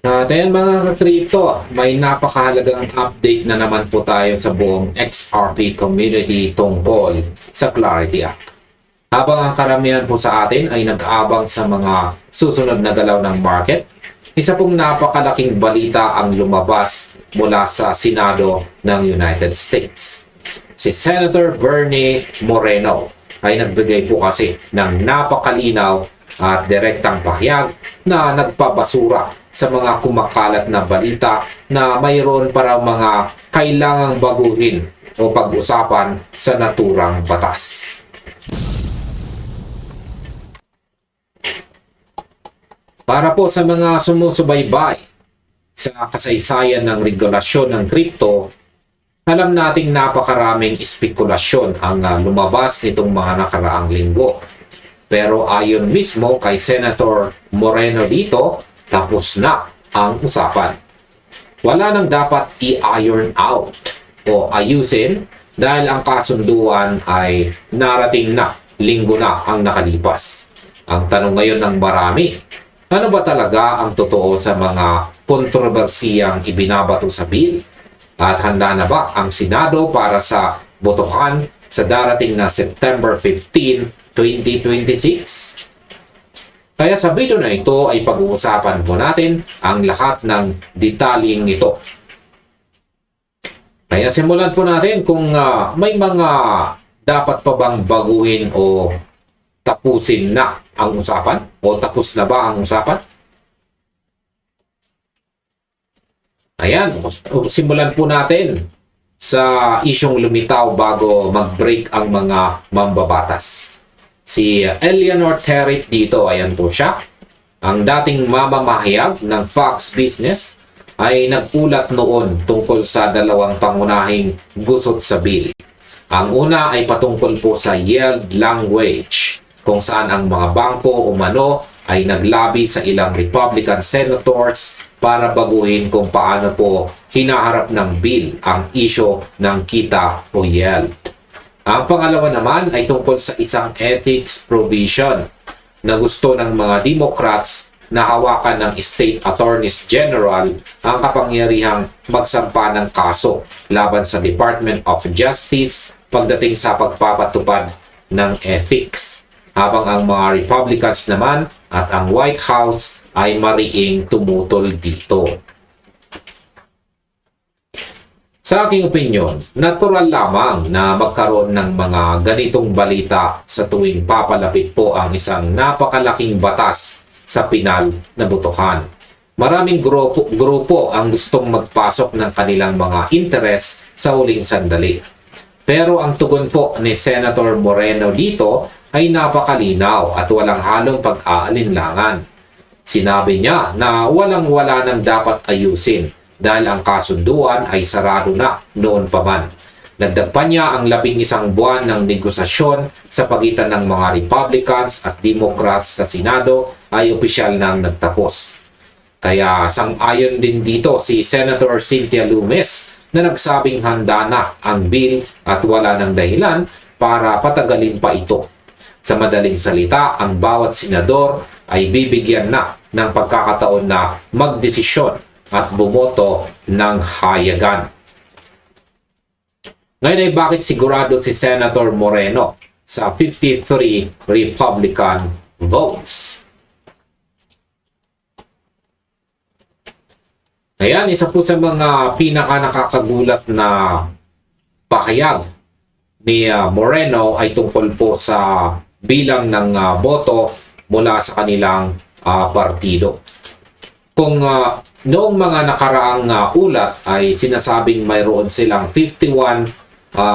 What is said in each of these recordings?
At ayan mga ka-crypto, may napakahalagang update na naman po tayo sa buong XRP community tungkol sa Clarity Act. Habang ang karamihan po sa atin ay nag-aabang sa mga susunod na galaw ng market, isa pong napakalaking balita ang lumabas mula sa Senado ng United States. Si Senator Bernie Moreno ay nagbigay po kasi ng napakalinaw at direktang pahayag na nagpabasura sa mga kumakalat na balita na mayroon para mga kailangang baguhin o pag-usapan sa naturang batas. Para po sa mga sumusubaybay sa kasaysayan ng regulasyon ng kripto, alam nating napakaraming espekulasyon ang lumabas nitong mga nakaraang linggo. Pero ayon mismo kay Senator Moreno dito, tapos na ang usapan. Wala nang dapat i-iron out o ayusin dahil ang kasunduan ay narating na, linggo na ang nakalipas. Ang tanong ngayon ng marami, ano ba talaga ang totoo sa mga kontrobersiyang ibinabato sa bill? At handa na ba ang Senado para sa botohan sa darating na September 15, 2026? Kaya sa video na ito ay pag-uusapan po natin ang lahat ng detalyeng ito. Kaya simulan po natin kung may mga dapat pa bang baguhin o tapusin na ang usapan o tapos na ba ang usapan? Ayan, simulan po natin sa isyong lumitaw bago mag-break ang mga mambabatas. Si Eleanor Territ dito, ayan po siya. Ang dating mamamahayag ng Fox Business ay nag-ulat noon tungkol sa dalawang pangunahing gusot sa bill. Ang una ay patungkol po sa yield language, kung saan ang mga bangko umano ay naglabi sa ilang Republican senators para baguhin kung paano po hinaharap ng bill ang isyo ng kita o yield. Ang pangalawa naman ay tungkol sa isang ethics provision na gusto ng mga Democrats na hawakan ng State Attorneys General ang kapangyarihang magsampa ng kaso laban sa Department of Justice pagdating sa pagpapatupad ng ethics. Habang ang mga Republicans naman at ang White House ay mariing tumutol dito. Sa aking opinyon, natural lamang na magkaroon ng mga ganitong balita sa tuwing papalapit po ang isang napakalaking batas sa pinal na botohan. Maraming grupo ang gustong magpasok ng kanilang mga interes sa huling sandali. Pero ang tugon po ni Senator Moreno dito ay napakalinaw at walang halong pag-aalinlangan. Sinabi niya na walang-wala nang dapat ayusin dahil ang kasunduan ay sarado na noon pa man. Dagdag pa niya ang 11 buwan ng negosasyon sa pagitan ng mga Republicans at Democrats sa Senado ay opisyal nang nagtapos. Kaya sang-ayon din dito si Senator Cynthia Lummis na nagsabing handa na ang bill at wala ng dahilan para patagalin pa ito. Sa madaling salita, ang bawat senador ay bibigyan na ng pagkakataon na magdesisyon at bumoto ng hayagan. Ngayon ay bakit sigurado si Senator Moreno sa 53 Republican votes? Ayan, isa po sa mga pinaka-nakakagulat na pahayag ni Moreno ay tungkol po sa bilang ng boto mula sa kanilang partido. Kung noong mga nakaraang ulat ay sinasabing mayroon silang 51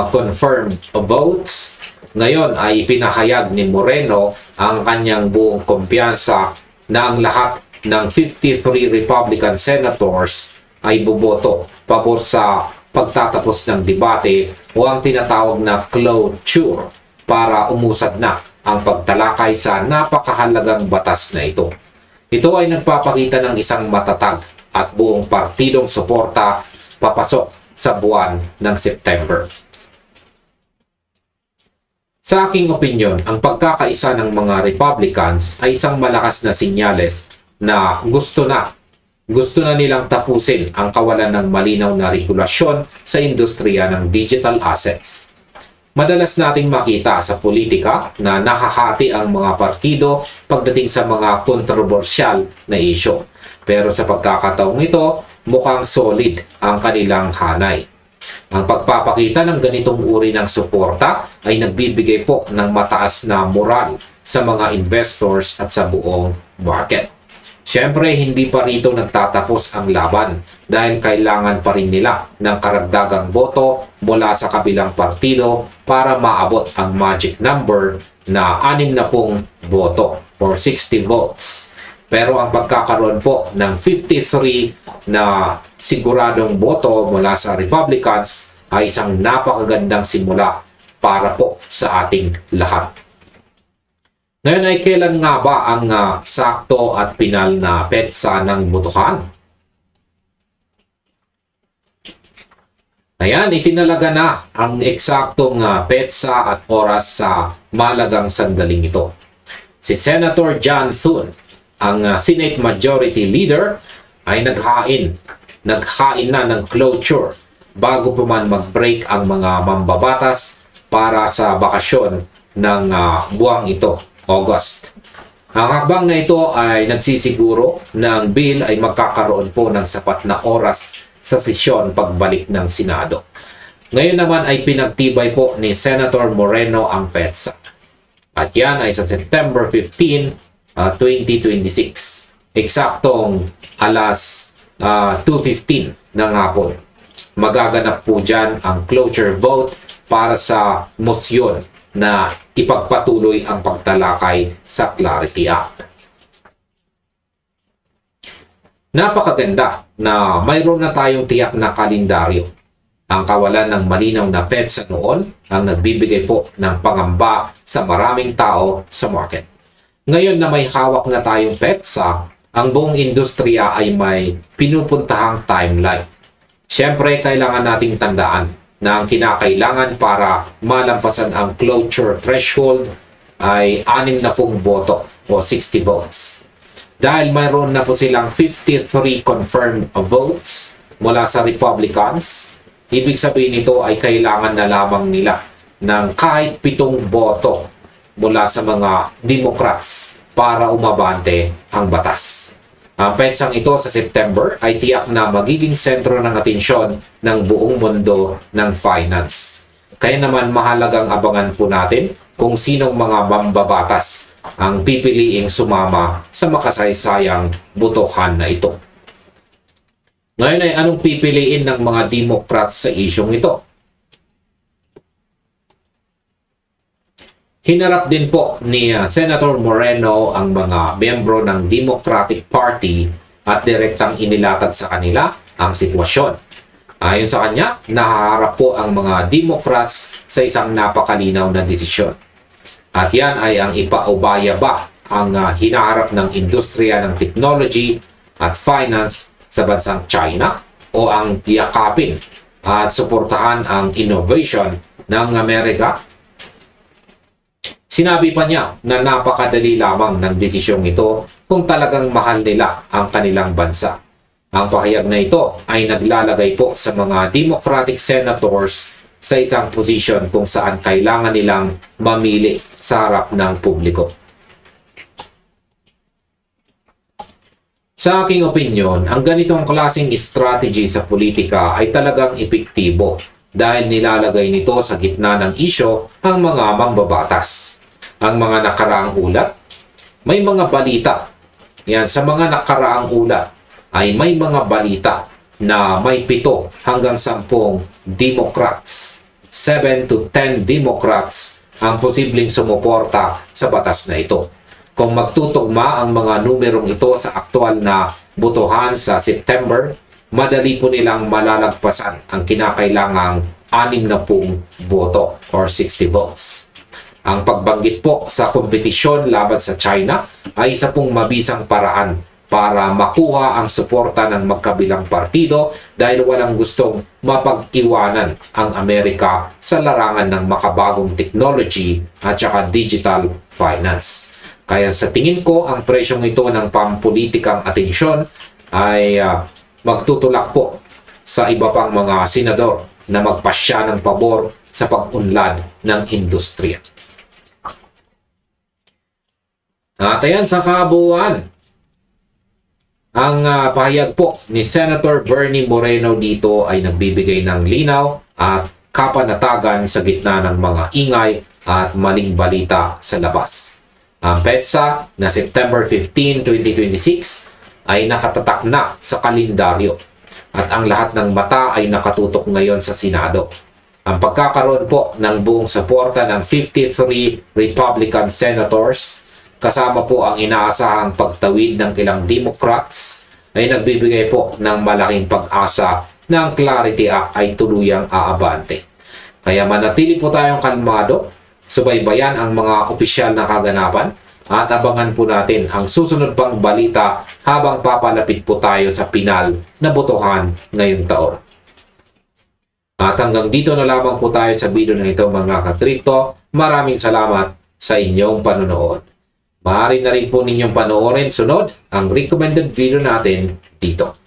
confirmed votes, ngayon ay pinahayag ni Moreno ang kanyang buong kumpiyansa na ang lahat ng 53 Republican senators ay boboto pabor sa pagtatapos ng debate o ang tinatawag na cloture para umusad na ang pagtalakay sa napakahalagang batas na ito. Ito ay nagpapakita ng isang matatag at buong partidong suporta papasok sa buwan ng September. Sa aking opinyon, ang pagkakaisa ng mga Republicans ay isang malakas na sinyales na gusto na Gusto na nilang tapusin ang kawalan ng malinaw na regulasyon sa industriya ng digital assets. Madalas nating makita sa politika na nakahati ang mga partido pagdating sa mga kontrobersyal na isyu. Pero sa pagkakataong ito, mukhang solid ang kanilang hanay. Ang pagpapakita ng ganitong uri ng suporta ay nagbibigay po ng mataas na moral sa mga investors at sa buong market. Siyempre, hindi pa rito nagtatapos ang laban dahil kailangan pa rin nila ng karagdagang boto mula sa kabilang partido para maabot ang magic number na 60 boto or 60 votes. Pero ang pagkakaroon po ng 53 na siguradong boto mula sa Republicans ay isang napakagandang simula para po sa ating lahat. Ngayon ay kailan nga ba ang sakto at pinal na petsa ng botohan? Ayan, itinalaga na ang eksaktong petsa at oras sa malagang sandaling ito. Si Senator John Thune, ang Senate Majority Leader, ay naghain na ng cloture bago pa man mag-break ang mga mambabatas para sa bakasyon ng buwang ito, August. Ang hakbang na ito ay nagsisiguro na ang bill ay magkakaroon po ng sapat na oras sa sesyon pagbalik ng Senado. Ngayon naman ay pinagtibay po ni Senator Moreno ang petsa. At yan ay sa September 15, 2026. Eksaktong alas 2:15 ng hapon. Magaganap po dyan ang cloture vote para sa motion na ipagpatuloy ang pagtalakay sa Clarity Act. Napakaganda na mayroon na tayong tiyak na kalendaryo. Ang kawalan ng malinaw na petsa noon ang nagbibigay po ng pangamba sa maraming tao sa market. Ngayon na may hawak na tayong petsa, ang buong industriya ay may pinupuntahang timeline. Siyempre, kailangan nating tandaan na ang kinakailangan para malampasan ang cloture threshold ay 60 boto o 60 votes. Dahil mayroon na po silang 53 confirmed votes mula sa Republicans, ibig sabihin nito ay kailangan na lamang nila ng kahit 7 boto mula sa mga Democrats para umabante ang batas. Ang petsang ito sa September ay tiyak na magiging sentro ng atensyon ng buong mundo ng finance. Kaya naman mahalagang abangan po natin kung sinong mga mambabatas ang pipiliing sumama sa makasaysayang botohan na ito. Ngayon ay anong pipiliin ng mga Democrats sa isyong ito? Hinarap din po ni Senator Moreno ang mga miyembro ng Democratic Party at direktang inilatad sa kanila ang sitwasyon. Ayon sa kanya, nahaharap po ang mga Democrats sa isang napakalinaw na desisyon. At yan ay ang ipaubaya ba ang hinaharap ng industriya ng technology at finance sa bansang China o ang yakapin at suportahan ang innovation ng Amerika? Sinabi pa niya na napakadali lamang ng desisyong ito kung talagang mahal nila ang kanilang bansa. Ang pahayag na ito ay naglalagay po sa mga Democratic Senators sa isang posisyon kung saan kailangan nilang mamili sa harap ng publiko. Sa aking opinyon, ang ganitong klaseng strategy sa politika ay talagang epektibo dahil nilalagay nito sa gitna ng isyo ang mga mambabatas. Ang mga nakaraang ulat, may mga balita. Yan, sa mga nakaraang ulat ay may mga balita na may 7 hanggang 10 Democrats, 7 to 10 Democrats ang posibleng sumuporta sa batas na ito. Kung magtutugma ang mga numerong ito sa aktual na botohan sa September, madali po nilang malalagpasan ang kinakailangang 60 boto or 60 votes. Ang pagbanggit po sa kompetisyon laban sa China ay isa pong mabisang paraan para makuha ang suporta ng magkabilang partido dahil walang gustong mapag-iwanan ang Amerika sa larangan ng makabagong technology at saka digital finance. Kaya sa tingin ko, ang presyong ito ng pampulitikang atensyon ay magtutulak po sa iba pang mga senador na magpasya ng pabor sa pag-unlad ng industriya. At ayan sa kabuuan, ang pahayag po ni Senator Bernie Moreno dito ay nagbibigay ng linaw at kapanatagan sa gitna ng mga ingay at maling balita sa labas. Ang PEDSA na September 15, 2026 ay nakatatak na sa kalendaryo at ang lahat ng mata ay nakatutok ngayon sa Senado. Ang pagkakaroon po ng buong suporta ng 53 Republican senators kasama po ang inaasahang pagtawid ng ilang Democrats ay nagbibigay po ng malaking pag-asa na ang Clarity Act ay tuluyang aabante. Kaya manatili po tayong kalmado, subaybayan ang mga opisyal na kaganapan at abangan po natin ang susunod pang balita habang papalapit po tayo sa pinal na botohan ngayong taon. At hanggang dito na lamang po tayo sa video na ito mga kakripto. Maraming salamat sa inyong panonood. Maaari na rin po ninyong panoorin sunod ang recommended video natin dito.